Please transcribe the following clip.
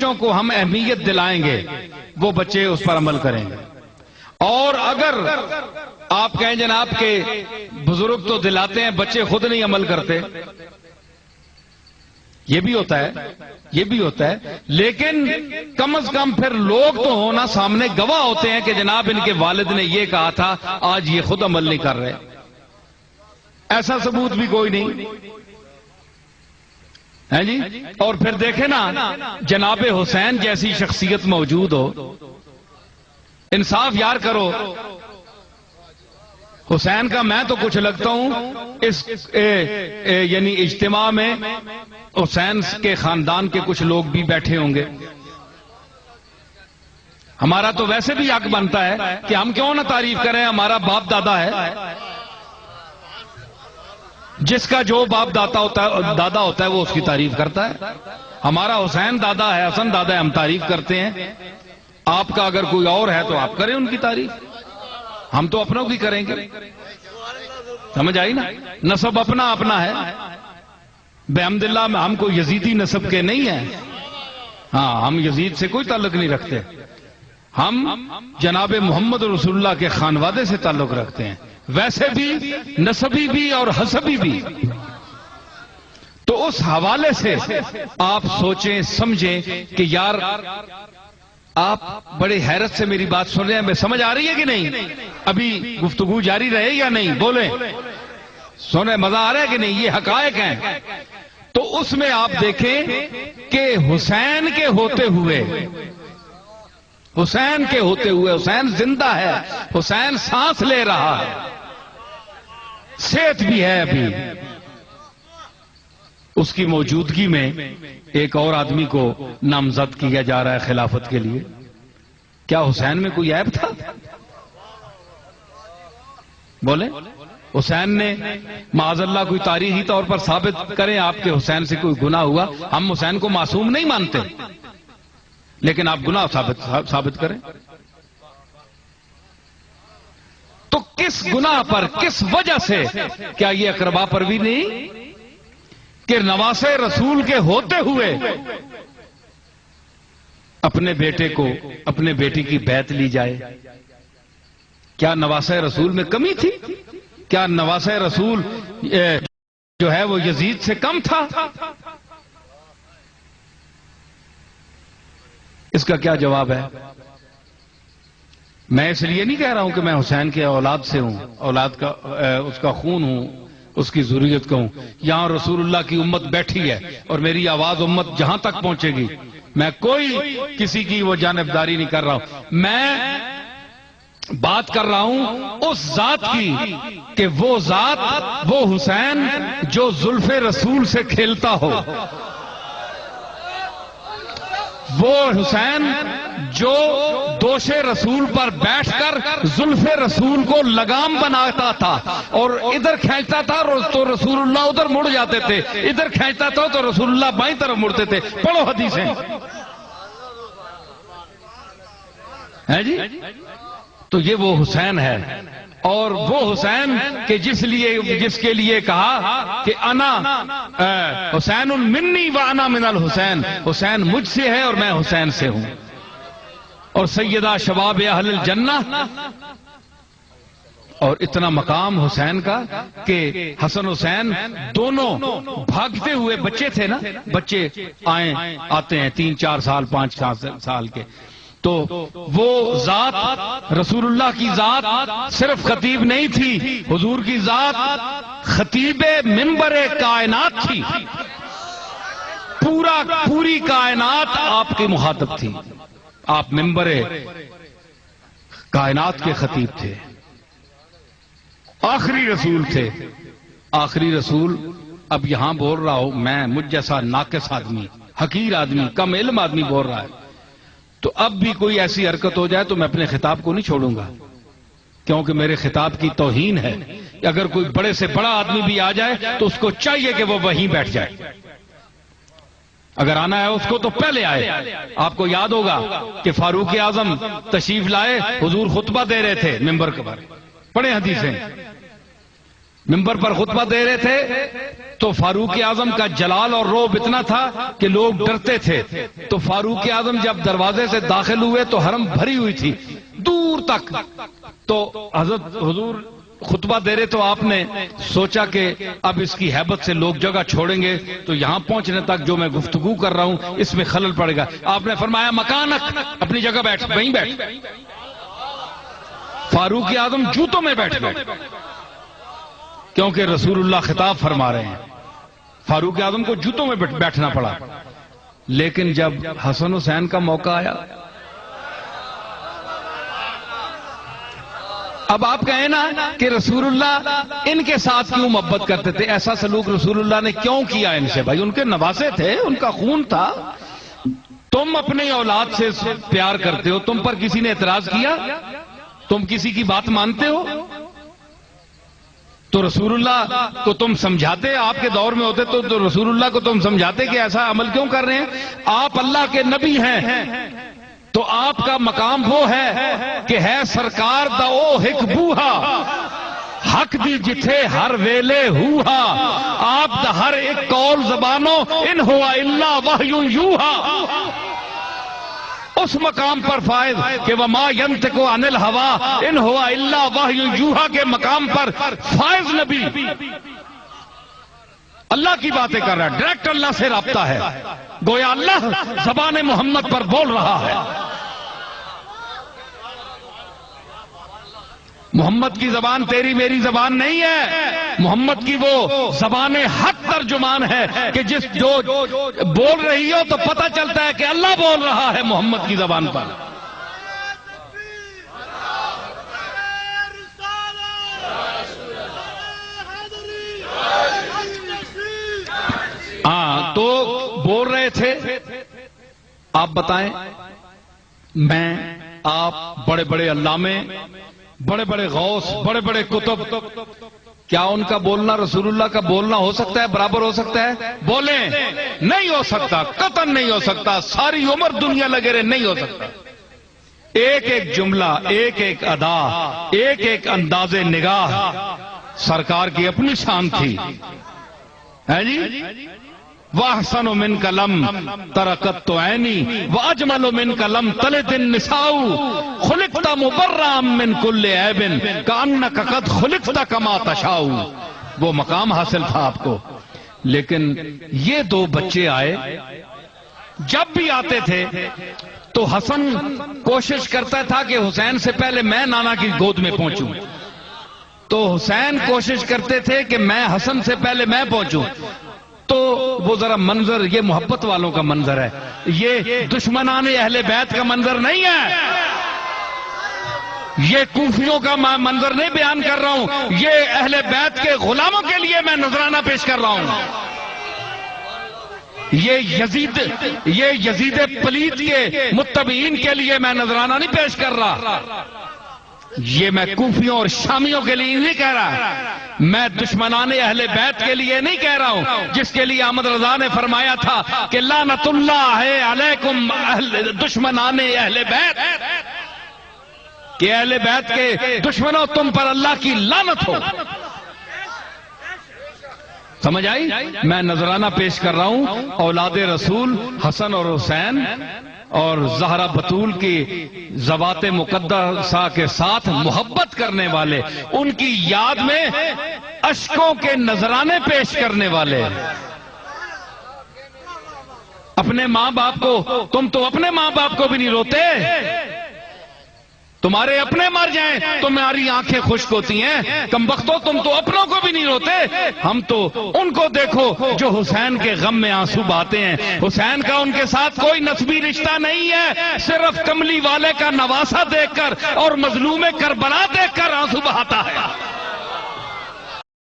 بچوں کو ہم اہمیت دلائیں گے وہ بچے اس پر عمل کریں گے. اور اگر آپ کہیں جناب کہ بزرگ تو دلاتے ہیں بچے خود نہیں عمل کرتے، یہ بھی ہوتا ہے، لیکن کم از کم پھر لوگ تو ہونا سامنے گواہ ہوتے ہیں کہ جناب ان کے والد نے یہ کہا تھا، آج یہ خود عمل نہیں کر رہے. ایسا ثبوت بھی کوئی نہیں ہے جی. اور پھر دیکھیں نا، جناب حسین جیسی شخصیت موجود ہو، انصاف یار کرو. حسین کا میں تو کچھ لگتا ہوں اس یعنی اجتماع میں حسین کے خاندان کے کچھ لوگ بھی بیٹھے ہوں گے. ہمارا تو ویسے بھی حق بنتا ہے کہ ہم کیوں نہ تعریف کریں، ہمارا باپ دادا ہے. جس کا جو باپ دادا ہوتا ہے وہ اس کی تعریف کرتا ہے. ہمارا حسین دادا ہے، حسن دادا ہے، ہم تعریف کرتے ہیں. آپ کا اگر کوئی اور ہے تو آپ کریں ان کی تعریف، ہم تو اپنوں کی کریں گے. سمجھ آئی نا؟ نسب اپنا اپنا ہے. بحمد اللہ ہم کو یزیدی نسب کے نہیں ہیں. ہاں، ہم یزید سے کوئی تعلق نہیں رکھتے. ہم جناب محمد رسول اللہ کے خانوادے سے تعلق رکھتے ہیں، ویسے بھی نسبی بھی اور حسبی بھی. تو اس حوالے سے آپ سوچیں سمجھیں کہ یار آپ بڑے حیرت سے میری بات سن رہے ہیں، میں سمجھ آ رہی ہے کہ نہیں؟ ابھی گفتگو جاری رہے یا نہیں؟ بولیں، سنیں، مزہ آ رہا ہے کہ نہیں؟ یہ حقائق ہیں. تو اس میں آپ دیکھیں کہ حسین کے ہوتے ہوئے حسین زندہ ہے، حسین سانس لے رہا ہے، صحت بھی ہے ابھی. اس کی موجودگی میں ایک اور آدمی کو نامزد کیا جا رہا ہے خلافت کے لیے. کیا حسین میں کوئی عیب تھا؟ بولیں. حسین نے معاذ اللہ کوئی تاریخی طور پر ثابت کریں آپ کے حسین سے کوئی گناہ ہوا. ہم حسین کو معصوم نہیں مانتے، لیکن آپ گناہ ثابت کریں. تو کس گناہ پر، کس وجہ سے؟ کیا یہ اقربا پر بھی نہیں کہ نواسے رسول کے ہوتے ہوئے اپنے بیٹے کو، اپنے بیٹی کی بیعت لی جائے؟ کیا نواسے رسول میں کمی تھی؟ کیا نواسے رسول جو ہے وہ یزید سے کم تھا؟ اس کا کیا جواب ہے؟ میں اس لیے نہیں کہہ رہا ہوں کہ میں حسین کے اولاد سے ہوں، اولاد کا اس کا خون ہوں، اس کی ضروریت کا ہوں. یہاں رسول اللہ کی امت بیٹھی ہے اور میری آواز امت جہاں تک پہنچے گی، میں کوئی کسی کی وہ جانبداری نہیں کر رہا ہوں. میں بات کر رہا ہوں اس ذات کی کہ وہ ذات، وہ حسین جو زلف رسول سے کھیلتا ہو، وہ حسین جو دوش رسول پر بیٹھ کر زلف رسول کو لگام بناتا تھا اور ادھر کھینچتا تھا تو رسول اللہ ادھر مڑ جاتے تھے، ادھر کھینچتا تھا تو رسول اللہ بائیں طرف مڑتے تھے. پڑھو حدیثیں ہیں جی. تو یہ وہ حسین ہے، اور وہ حسین کہ جس کے لیے کہا کہ انا حسین منی و انا من الحسین، حسین مجھ سے ہے اور میں حسین سے ہوں. اور سیدہ شباب اہل الجنہ، اور اتنا مقام حسین کا کہ حسن حسین دونوں بھاگتے ہوئے بچے تھے نا، بچے آتے ہیں 3 4 سال 5 سال کے. تو وہ ذات، رسول اللہ کی ذات صرف خطیب نہیں تھی، حضور کی ذات خطیب منبر کائنات تھی. پوری کائنات آپ کی مخاطب تھی. آپ منبر کائنات کے خطیب تھے، آخری رسول تھے. آخری رسول اب یہاں بول رہا ہوں میں، مجھ جیسا ناقص آدمی، حقیر آدمی، کم علم آدمی بول رہا ہے. تو اب بھی کوئی ایسی حرکت ہو جائے تو میں اپنے خطاب کو نہیں چھوڑوں گا، کیونکہ میرے خطاب کی توہین ہے. اگر کوئی بڑے سے بڑا آدمی بھی آ جائے تو اس کو چاہیے کہ وہ وہیں بیٹھ جائے. اگر آنا ہے اس کو تو پہلے آئے. آپ کو یاد ہوگا کہ فاروق اعظم تشریف لائے، حضور خطبہ دے رہے تھے ممبر کے پر. پڑھیں حدیثیں، منبر پر خطبہ دے رہے تھے تو فاروق اعظم کا جلال اور رعب اتنا تھا کہ لوگ ڈرتے تھے. تو فاروق اعظم جب دروازے سے داخل ہوئے تو حرم بھری ہوئی تھی دور تک. تو حضرت حضور خطبہ دے رہے تو آپ نے سوچا کہ اب اس کی ہیبت سے لوگ جگہ چھوڑیں گے تو یہاں پہنچنے تک جو میں گفتگو کر رہا ہوں اس میں خلل پڑے گا. آپ نے فرمایا مکانک، اپنی جگہ بیٹھ، وہیں بیٹھ. فاروق اعظم جوتوں میں بیٹھ گئے کیونکہ رسول اللہ خطاب فرما رہے ہیں. فاروق اعظم کو جوتوں میں بیٹھنا پڑا. لیکن جب حسن حسین کا موقع آیا، اب آپ کہیں نا کہ رسول اللہ ان کے ساتھ کیوں محبت کرتے تھے، ایسا سلوک رسول اللہ نے کیوں کیا ان سے؟ بھائی ان کے نواسے تھے، ان کا خون تھا. تم اپنی اولاد سے پیار کرتے ہو، تم پر کسی نے اعتراض کیا؟ تم کسی کی بات مانتے ہو؟ تو رسول اللہ کو تم سمجھاتے، آپ کے دور میں ہوتے تو رسول اللہ کو تم سمجھاتے کہ ایسا عمل کیوں کر رہے ہیں؟ آپ اللہ کے نبی ہیں تو آپ کا مقام وہ ہے کہ ہے سرکار دا او ہک بوہا حق دی جتھے ہر ویلے ہوہا. آپ دا ہر ایک قول زبانوں ان ہوا الا وحی یوہا. اس مقام پر فائز کہ وما ینطق عن الہوا ان ہوا الا وحی یوہا کے مقام پر فائز نبی اللہ کی باتیں کر رہا ہے، ڈائریکٹ اللہ سے رابطہ ہے، گویا اللہ زبان محمد پر بول رہا ہے. محمد کی زبان تیری میری زبان نہیں ہے، محمد کی وہ زبان حق ترجمان ہے کہ جو بول رہی ہو تو پتہ چلتا ہے کہ اللہ بول رہا ہے محمد کی زبان پر. ہاں تو بول رہے تھے آپ بتائیں، میں آپ بڑے بڑے علامے، بڑے بڑے غوث، بڑے بڑے کتب، کیا ان کا بولنا رسول اللہ کا بولنا ہو سکتا ہے، برابر ہو سکتا ہے؟ بولیں، نہیں ہو سکتا، قطعاً نہیں ہو سکتا. ساری عمر دنیا لگے رہے، نہیں ہو سکتا. ایک ایک جملہ، ایک ایک ادا، ایک ایک انداز نگاہ سرکار کی اپنی شان تھی. ہے جی؟ وَأَحْسَنُ مِنْكَ لَمْ تَرَقَتْ عَيْنِي وَأَجْمَلُ مِنْكَ لَمْ تَلِدِ النِّسَاءُ خُلِقْتَ مُبَرَّأً مِنْ كُلِّ عَيْبٍ كَأَنَّكَ قَدْ خُلِقْتَ كَمَا تَشَاءُ. وہ مقام حاصل تھا آپ کو. لیکن یہ دو بچے آئے، جب بھی آتے تھے تو حسن کوشش کرتا تھا کہ حسین سے پہلے میں نانا کی گود میں پہنچوں، تو حسین کوشش کرتے تھے کہ میں حسن سے پہلے میں پہنچوں. تو وہ ذرا منظر، یہ محبت والوں کا منظر ہے، یہ دشمنان اہل بیت کا منظر نہیں ہے، یہ کوفیوں کا منظر نہیں بیان کر رہا ہوں، یہ اہل بیت کے غلاموں کے لیے میں نذرانہ پیش کر رہا ہوں. یہ یزید پلیت کے متبعین کے لیے میں نذرانہ نہیں پیش کر رہا، یہ میں کوفیوں اور شامیوں کے لیے نہیں کہہ رہا، میں دشمنان اہل بیت کے لیے نہیں کہہ رہا ہوں، جس کے لیے احمد رضا نے فرمایا تھا کہ لعنت اللہ علیکم دشمنان اہل بیت، کہ اہل بیت کے دشمنوں تم پر اللہ کی لعنت ہو. سمجھ آئی؟ میں نذرانہ پیش کر رہا ہوں اولاد رسول حسن اور حسین اور زہرا بطول کی ذوات مقدسہ کے ساتھ محبت کرنے والے، ان کی یاد میں اشکوں کے نذرانے پیش کرنے والے. اپنے ماں باپ کو، تم تو اپنے ماں باپ کو بھی نہیں روتے، تمہارے اپنے مر جائیں تمہاری آنکھیں خشک ہوتی ہیں، کمبختو تم تو اپنوں کو بھی نہیں روتے. ہم تو ان کو دیکھو جو حسین کے غم میں آنسو بہاتے ہیں. حسین کا ان کے ساتھ کوئی نسبی رشتہ نہیں ہے، صرف کملی والے کا نواسہ دیکھ کر اور مظلوم کربلا دیکھ کر آنسو بہاتا ہے.